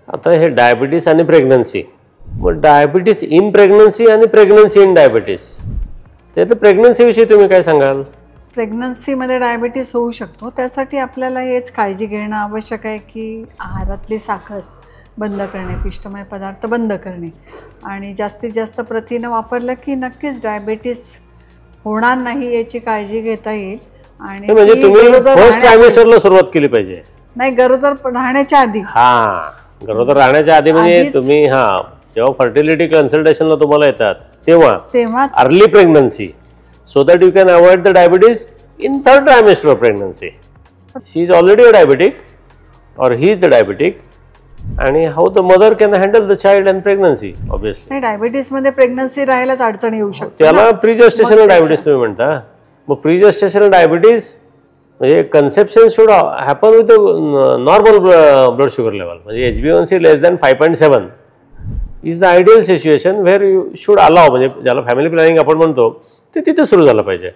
आता हे डायबिटीस आणि प्रेग्नन्सी, मग डायबिटीस इन प्रेग्नन्सी आणि प्रेग्नन्सी इन डायबिटीस, त्यातलं प्रेग्नन्सीविषयी तुम्ही काय सांगाल? प्रेग्नन्सीमध्ये डायबिटीस होऊ शकतो, त्यासाठी आपल्याला हेच काळजी घेणं आवश्यक आहे की आहारातली साखर बंद करणे, पिष्टमय पदार्थ बंद करणे आणि जास्तीत जास्त प्रथिनं वापरलं की नक्कीच डायबिटीस होणार नाही याची काळजी घेता येईल. आणि म्हणजे तुम्ही फर्स्ट ट्रायमेस्टरला सुरुवात केली पाहिजे. नाही, गरोदर राहण्याच्या आधी. गरोदर राहण्याच्या आधी म्हणजे तुम्ही जेव्हा फर्टिलिटी कन्सल्टेशनला तुम्हाला येतात तेव्हा early pregnancy, so that you can avoid the diabetes in third trimester of pregnancy. She is already a diabetic और ही इज अ डायबिटिक, आणि how the mother can handle the child and pregnancy. Obviously diabetes मध्ये pregnancy राहायलाच अडचण येऊ शकते, त्याला प्रीजेस्टेशनल diabetes तुम्ही म्हणता. मग प्रीजेस्टेशनल डायबिटीस म्हणजे conception should happen with normal blood sugar level, म्हणजे HbA1c less than 5.7 is the ideal situation where you should allow, म्हणजे ज्याला फॅमिली प्लॅनिंग आपण म्हणतो ते तिथे सुरू झालं पाहिजे.